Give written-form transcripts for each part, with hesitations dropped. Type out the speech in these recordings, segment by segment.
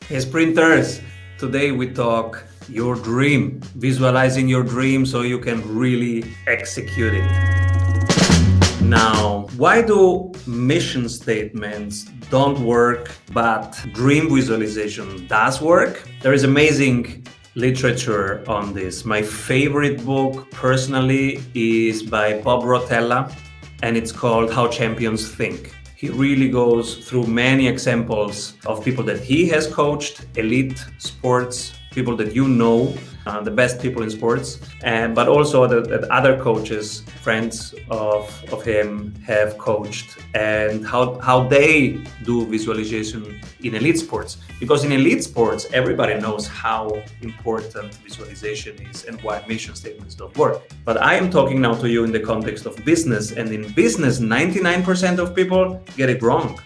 Hey sprinters, today we talk your dream, visualizing your dream so you can really execute it. Now, why do mission statements don't work but dream visualization does work? There is amazing literature on this. My favorite book personally is by Bob Rotella and it's called How Champions Think. He really goes through many examples of people that he has coached, elite sports, people that you know, the best people in sports, but also that other coaches, friends of him have coached, and how they do visualization in elite sports. Because in elite sports, everybody knows how important visualization is and why mission statements don't work. But I am talking now to you in the context of business, and in business, 99% of people get it wrong.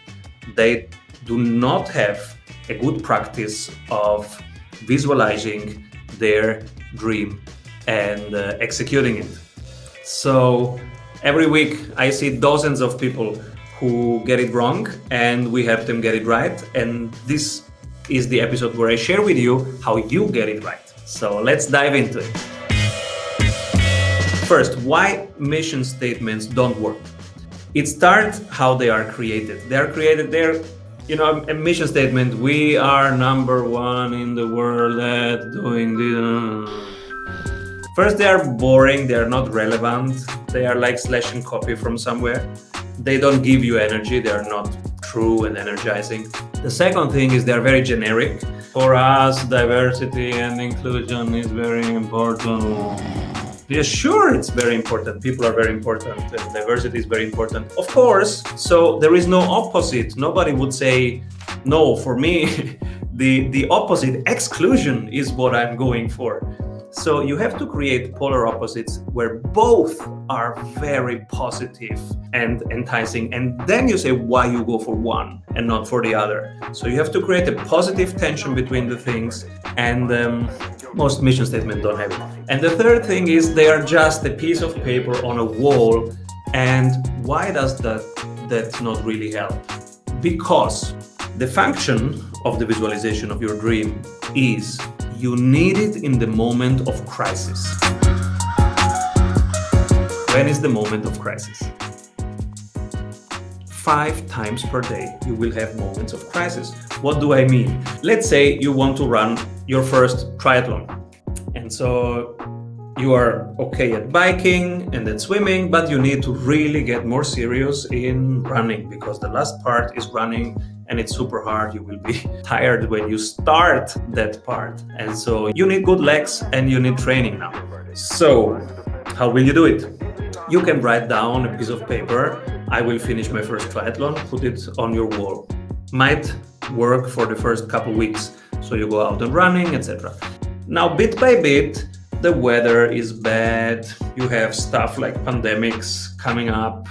They do not have a good practice of visualizing their dream and executing it. So every week I see dozens of people who get it wrong and we help them get it right. And this is the episode where I share with you how you get it right. So let's dive into it. First, why mission statements don't work. It starts how they are created. A mission statement, we are number one in the world at doing this. First, they are boring, they are not relevant, they are like slash and copy from somewhere. They don't give you energy, they are not true and energizing. The second thing is they're very generic. For us, diversity and inclusion is very important. Yeah, sure, it's very important. People are very important. And diversity is very important, of course. So there is no opposite. Nobody would say, no, for me, the opposite, exclusion, is what I'm going for. So you have to create polar opposites where both are very positive and enticing. And then you say why you go for one and not for the other. So you have to create a positive tension between the things, and most mission statements don't have it. And the third thing is they are just a piece of paper on a wall. And why does that not really help? Because the function of the visualization of your dream is you need it in the moment of crisis. When is the moment of crisis? 5 times per day you will have moments of crisis. What do I mean? Let's say you want to run your first triathlon. And so you are okay at biking and at swimming, but you need to really get more serious in running because the last part is running and it's super hard. You will be tired when you start that part. And so you need good legs and you need training now. So how will you do it? You can write down a piece of paper. I will finish my first triathlon, put it on your wall. Might work for the first couple weeks. So you go out and running, etc. Now, bit by bit, the weather is bad. You have stuff like pandemics coming up.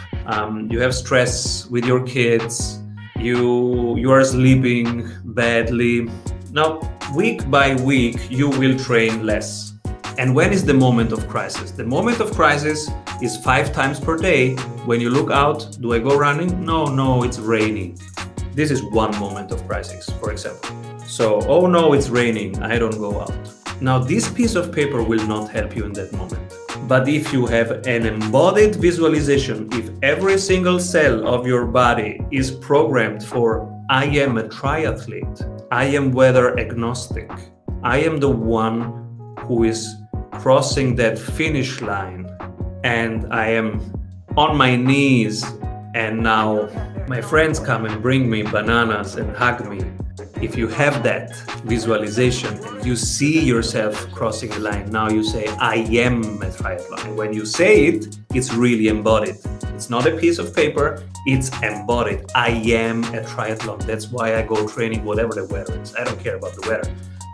You have stress with your kids. You are sleeping badly. Now, week by week, you will train less. And when is the moment of crisis? The moment of crisis is 5 times per day. When you look out, do I go running? No, it's raining. This is one moment of crisis, for example. So, oh no, it's raining, I don't go out. Now, this piece of paper will not help you in that moment. But if you have an embodied visualization, if every single cell of your body is programmed for, I am a triathlete, I am weather agnostic, I am the one who is crossing that finish line, and I am on my knees, and now my friends come and bring me bananas and hug me. If you have that visualization and you see yourself crossing the line, now you say, I am a triathlon. And when you say it, it's really embodied. It's not a piece of paper, it's embodied. I am a triathlon. That's why I go training, whatever the weather is. I don't care about the weather.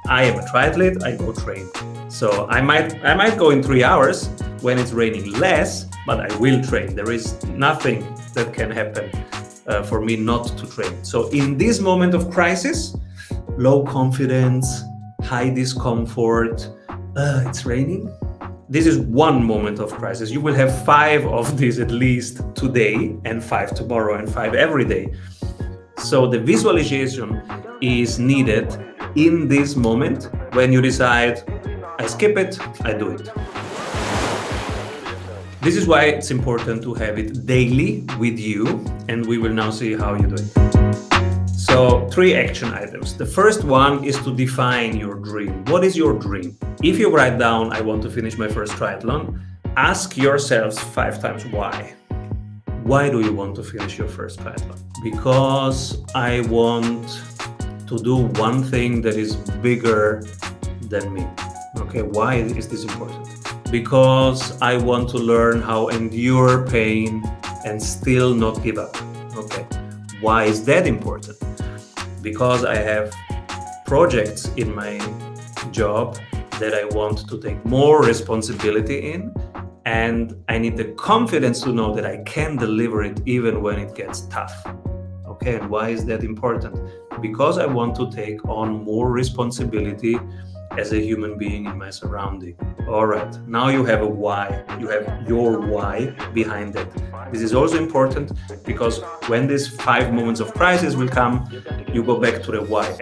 I am a triathlete, I go train. So I might go in 3 hours when it's raining less, but I will train. There is nothing that can happen for me not to train. So in this moment of crisis, low confidence, high discomfort, it's raining. This is one moment of crisis. You will have 5 of these at least today, and 5 tomorrow, and 5 every day. So the visualization is needed in this moment. When you decide, I skip it, I do it. This is why it's important to have it daily with you, and we will now see how you do it. So 3 action items. The first one is to define your dream. What is your dream? If you write down, I want to finish my first triathlon, ask yourselves 5 times why. Why do you want to finish your first triathlon? Because I want to do one thing that is bigger than me. Okay, why is this important? Because I want to learn how endure pain and still not give up. Okay, why is that important? Because I have projects in my job that I want to take more responsibility in, and I need the confidence to know that I can deliver it even when it gets tough. Okay, and why is that important? Because I want to take on more responsibility as a human being in my surrounding. All right, now you have a why. You have your why behind that. This is also important because when these 5 moments of crisis will come, you go back to the why.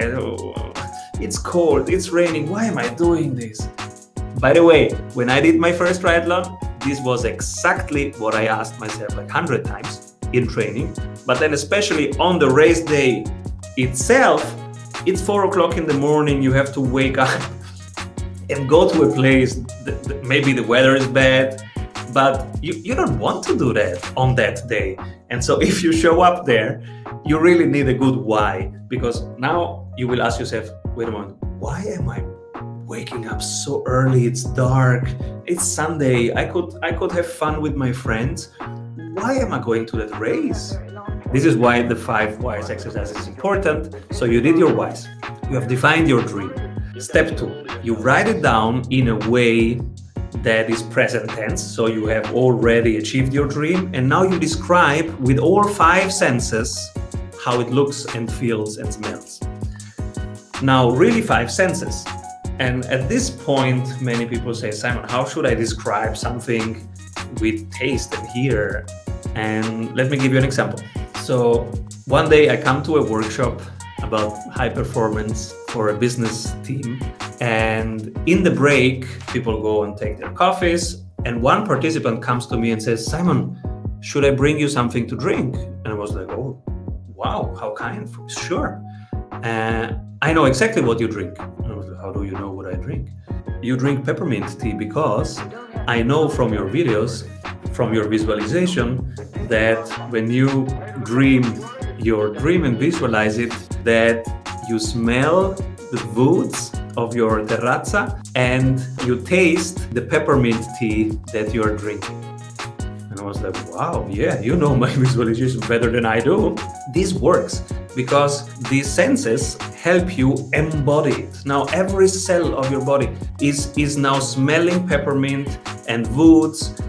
It's cold, it's raining, why am I doing this? By the way, when I did my first triathlon, this was exactly what I asked myself like 100 times in training. But then especially on the race day itself, it's 4 o'clock in the morning, you have to wake up and go to a place, maybe the weather is bad, but you don't want to do that on that day. And so if you show up there, you really need a good why, because now you will ask yourself, wait a moment, why am I waking up so early? It's dark, it's Sunday, I could have fun with my friends. Why am I going to that race? This is why the 5 whys exercise is important. So you did your whys, you have defined your dream. Step 2, you write it down in a way that is present tense, so you have already achieved your dream, and now you describe with all 5 senses how it looks and feels and smells. Now, really 5 senses. And at this point, many people say, Simon, how should I describe something with taste and hear? And let me give you an example. So one day I come to a workshop about high performance for a business team. And in the break, people go and take their coffees. And one participant comes to me and says, Simon, should I bring you something to drink? And I was like, oh, wow, how kind. Sure. I know exactly what you drink. And I was like, how do you know what I drink? You drink peppermint tea because I know from your videos, from your visualization, that when you dream your dream and visualize it, that you smell the woods of your terrazza and you taste the peppermint tea that you're drinking. And I was like, wow, yeah, you know my visualization better than I do. This works because these senses help you embody it. Now every cell of your body is now smelling peppermint and woods,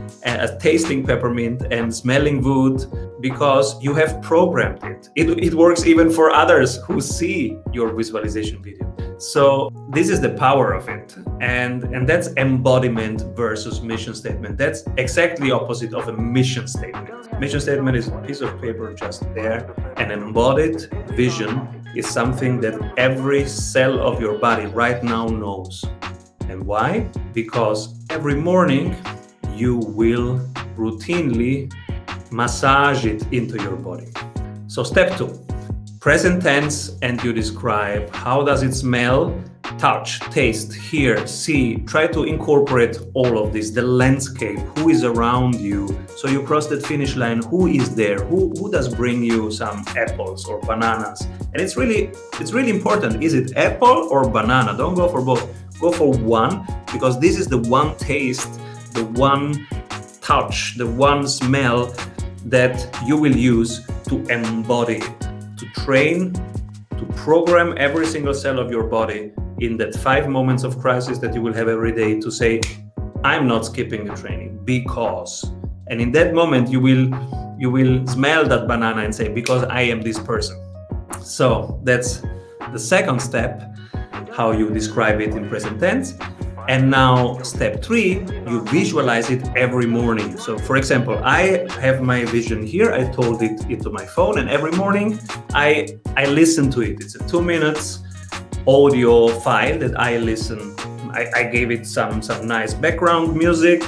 tasting peppermint and smelling wood, because you have programmed it. It works even for others who see your visualization video. So this is the power of it. And that's embodiment versus mission statement. That's exactly opposite of a mission statement. Mission statement is a piece of paper just there. An embodied vision is something that every cell of your body right now knows. And why? Because every morning you will routinely massage it into your body. So step 2, present tense, and you describe how does it smell, touch, taste, hear, see. Try to incorporate all of this, the landscape, who is around you. So you cross that finish line, who is there, who does bring you some apples or bananas. And it's really important, is it apple or banana? Don't go for both, go for one, because this is the one taste, the one touch, the one smell that you will use to embody it, to train, to program every single cell of your body in that 5 moments of crisis that you will have every day to say, I'm not skipping the training because, and in that moment you will smell that banana and say, because I am this person. So that's the second step, how you describe it in present tense. And now step 3, you visualize it every morning. So for example, I have my vision here. I told it into my phone, and every morning I listen to it. It's a 2 minutes audio file that I listen. I gave it some nice background music,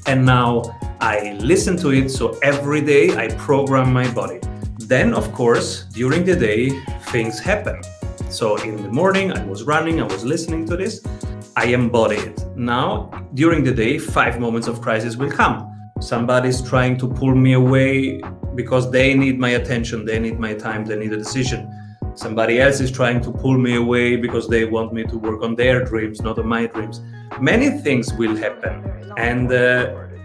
and now I listen to it. So every day I program my body. Then, of course, during the day, things happen. So in the morning, I was running, I was listening to this. I embody it. Now, during the day, 5 moments of crisis will come. Somebody's trying to pull me away because they need my attention, they need my time, they need a decision. Somebody else is trying to pull me away because they want me to work on their dreams, not on my dreams. Many things will happen, and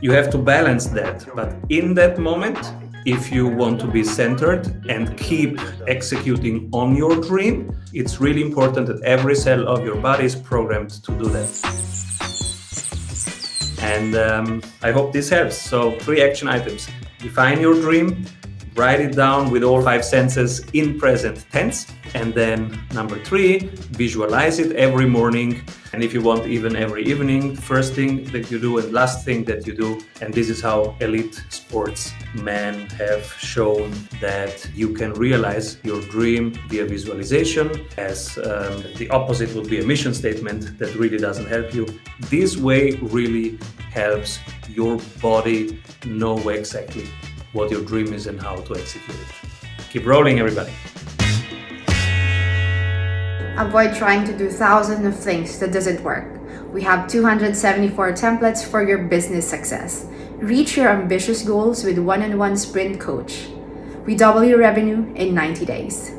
you have to balance that. But in that moment, if you want to be centered and keep executing on your dream, it's really important that every cell of your body is programmed to do that. And I hope this helps. So 3 action items. Define your dream, write it down with all 5 senses in present tense. And then number 3, visualize it every morning. And if you want, even every evening, first thing that you do and last thing that you do. And this is how elite sportsmen have shown that you can realize your dream via visualization, as the opposite would be a mission statement that really doesn't help you. This way really helps your body know exactly what your dream is and how to execute it. Keep rolling, everybody. Avoid trying to do thousands of things that doesn't work. We have 274 templates for your business success. Reach your ambitious goals with one-on-one sprint coach. We double your revenue in 90 days.